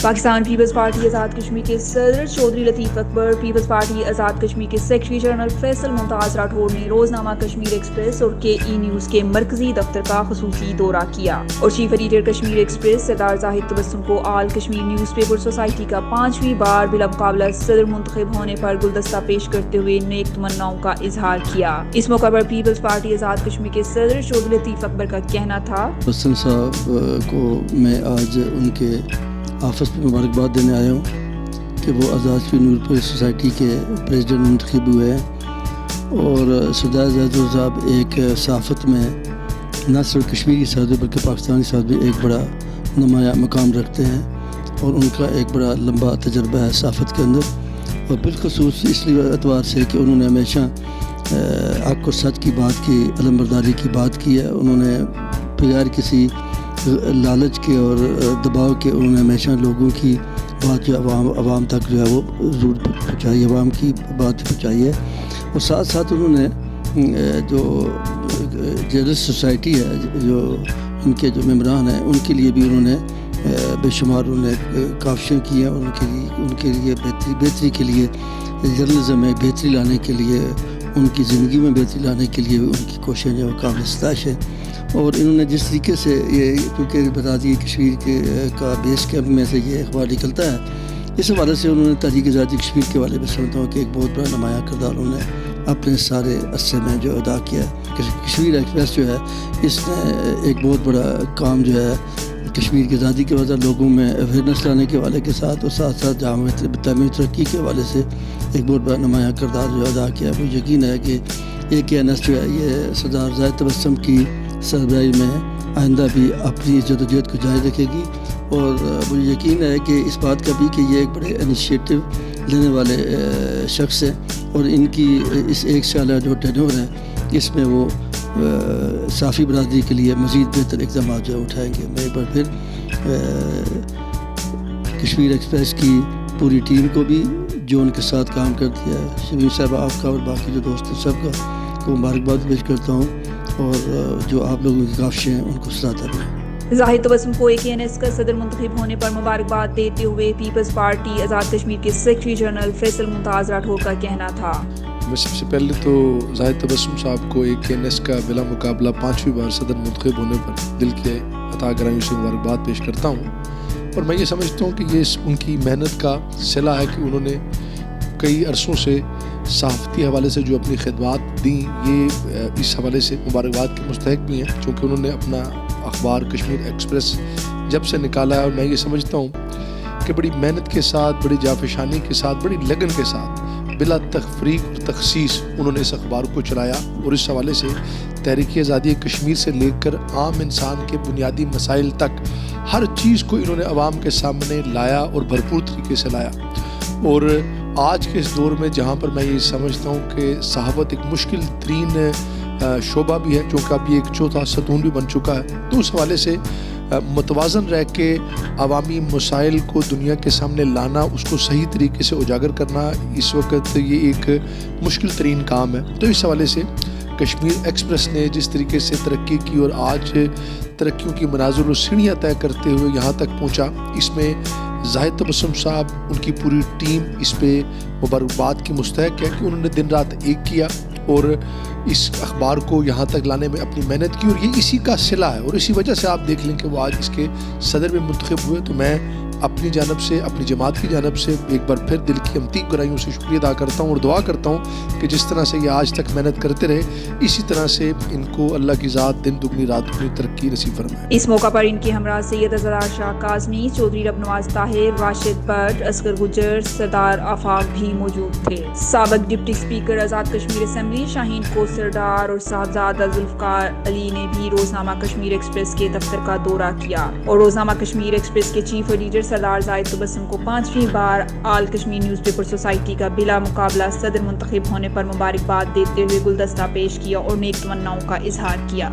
Pakistan Peoples party Azad Kashmir کے صدر چودھری لطیف اکبر، Peoples party Azad Kashmir کے سیکرٹری جنرل فیصل ممتاز راٹھور نے روزنامہ کشمیر ایکسپریس اور KE نیوز کے مرکزی دفتر کا خصوصی دورہ کیا اور چیف ایڈیٹر کشمیر ایکسپریس سردار زاہد تبسم کو آل کشمیر نیوز پیپر سوسائٹی کا 5ویں بار بلا مقابلہ صدر منتخب ہونے پر گلدستہ پیش کرتے ہوئے نیک تمناؤں کا اظہار کیا۔ اس موقع پر پیپلز پارٹی آزاد کشمیر کے صدر چودھری لطیف اکبر کا کہنا تھا، حسن صاحب کو میں آج ان کے آفس میں مبارکباد دینے آیا ہوں کہ وہ Azad Kashmir news paper society کے پریزیڈنٹ منتخب ہوئے ہیں، اور سردار زاہد صاحب ایک صحافت میں نہ صرف کشمیر کی صحافت بلکہ پاکستانی صحافت بھی ایک بڑا نمایاں مقام رکھتے ہیں، اور ان کا ایک بڑا لمبا تجربہ ہے صحافت کے اندر، اور بالخصوص اس لیے اعتبار سے کہ انہوں نے ہمیشہ حق اور سچ کی بات کی، علم برداری کی بات کی ہے۔ انہوں نے بغیر کسی لالچ کے اور دباؤ کے انہوں نے ہمیشہ لوگوں کی بات جو عوام تک جو ہے وہ ضرور پہنچائی، عوام کی بات پہنچائی ہے، اور ساتھ ساتھ انہوں نے جو جرنلسٹ سوسائٹی ہے، جو ان کے جو ممبران ہیں، ان کے لیے بھی انہوں نے بے شمار انہوں نے کاوشیں کی ہیں، ان کے لیے بہتری کے لیے، جرنلزم میں بہتری لانے کے لیے، ان کی زندگی میں بہتری لانے کے لیے ان کی کوششیں جو قابل ستائش ہے۔ اور انہوں نے جس طریقے سے یہ کیونکہ بتا دیے کشمیر کا بیس کیمپ میں سے یہ اخبار نکلتا ہے، اس حوالے سے انہوں نے تحریک آزادی کشمیر کے حوالے میں سمجھتا ہوں کہ ایک بہت بڑا نمایاں کردار انہوں نے اپنے سارے عرصے میں جو ادا کیا ہے۔ کشمیر ایکسپریس جو ہے، اس نے ایک بہت بڑا کام جو ہے کشمیر کی آزادی کے وجہ لوگوں میں اویئرنیس لانے کے حوالے کے ساتھ، اور ساتھ ساتھ جامع تعمیری ترقی کے حوالے سے ایک بہت بڑا نمایاں کردار جو ادا کیا ہے۔ مجھے یقین ہے کہ AKNS جو ہے یہ سردار زاہد تبسم کی سربراہی میں آئندہ بھی اپنی جدوجہد کو جاری رکھے گی، اور مجھے یقین ہے کہ اس بات کا بھی کہ یہ ایک بڑے انیشیٹو لینے والے شخص ہیں، اور ان کی اس ایک سالہ جو ٹینور ہے اس میں وہ صحافی برادری کے لیے مزید بہتر اقدامات جو اٹھائیں گے۔ میں ایک بار پھر کشمیر ایکسپریس کی پوری ٹیم کو بھی جو ان کے ساتھ کام کرتی ہے، شبیر صاحب آپ کا اور باقی جو دوست ہیں سب کا کو مبارکباد پیش کرتا ہوں، اور جو آپ لوگوں کی کاوشیں ہیں ان کو سراہتا ہے۔ زاہد تبسم کو AKNS کا صدر منتخب ہونے پر مبارکباد دیتے ہوئے پیپلز پارٹی آزاد کشمیر کے سیکرٹری جنرل فیصل ممتاز راٹھور کا کہنا تھا، میں سب سے پہلے تو زاہد تبسم صاحب کو AKNS کا بلا مقابلہ 5ویں بار صدر منتخب ہونے پر دل کے عطا گرائیوں سے مبارکباد پیش کرتا ہوں، اور میں یہ سمجھتا ہوں کہ یہ ان کی محنت کا صلہ ہے کہ انہوں نے کئی عرصوں سے صحافتی حوالے سے جو اپنی خدمات دیں، یہ اس حوالے سے مبارکباد کے مستحق بھی ہیں، چونکہ انہوں نے اپنا اخبار کشمیر ایکسپریس جب سے نکالا ہے، اور میں یہ سمجھتا ہوں کہ بڑی محنت کے ساتھ، بڑی جافشانی کے ساتھ، بڑی لگن کے ساتھ، بلا تفریق اور تخصیص انہوں نے اس اخبار کو چلایا، اور اس حوالے سے تحریک آزادی کشمیر سے لے کر عام انسان کے بنیادی مسائل تک ہر چیز کو انہوں نے عوام کے سامنے لایا اور بھرپور طریقے سے لایا۔ اور آج کے اس دور میں جہاں پر میں یہ سمجھتا ہوں کہ صحافت ایک مشکل ترین شعبہ بھی ہے، چونکہ اب یہ ایک چوتھا ستون بھی بن چکا ہے، تو اس حوالے سے متوازن رہ کے عوامی مسائل کو دنیا کے سامنے لانا، اس کو صحیح طریقے سے اجاگر کرنا اس وقت یہ ایک مشکل ترین کام ہے۔ تو اس حوالے سے کشمیر ایکسپریس نے جس طریقے سے ترقی کی اور آج ترقیوں کی منازل و سیڑھیاں طے کرتے ہوئے یہاں تک پہنچا، اس میں زاہد تبسم صاحب، ان کی پوری ٹیم اس پہ مبارکباد کی مستحق ہے کہ انہوں نے دن رات ایک کیا اور اس اخبار کو یہاں تک لانے میں اپنی محنت کی، اور یہ اسی کا صلہ ہے، اور اسی وجہ سے آپ دیکھ لیں کہ وہ آج اس کے صدر میں منتخب ہوئے۔ تو میں اپنی جانب سے، اپنی جماعت کی جانب سے ایک بار پھر دل کی امتیک گہرائیوں سے شکریہ ادا کرتا ہوں، اور دعا کرتا ہوں کہ جس طرح سے یہ آج تک محنت کرتے رہے، اسی طرح سے ان کو اللہ کی ذات دن دگنی رات دگنی ترقی نصیب فرمائے۔ اس موقع پر ان کے ہمراہ سید ازادار شاہ کاظمی، چودھری ربنواز طاہر، راشد بٹ، اصغر گجر، سردار آفاق بھی موجود تھے۔ سابق deputy speaker Azad Kashmir assembly شاہین کوثر ڈار اور صاحبزادہ ذوالفقار علی نے بھی روزنامہ کشمیر ایکسپریس کے دفتر کا دورہ کیا، اور روزنامہ کشمیر ایکسپریس کے چیف ایڈیٹر سردار زاہد تبسم کو 5ویں بار آل کشمیر نیوز پیپر سوسائٹی کا بلا مقابلہ صدر منتخب ہونے پر مبارکباد دیتے ہوئے گلدستہ پیش کیا اور نیک تمناؤں کا اظہار کیا۔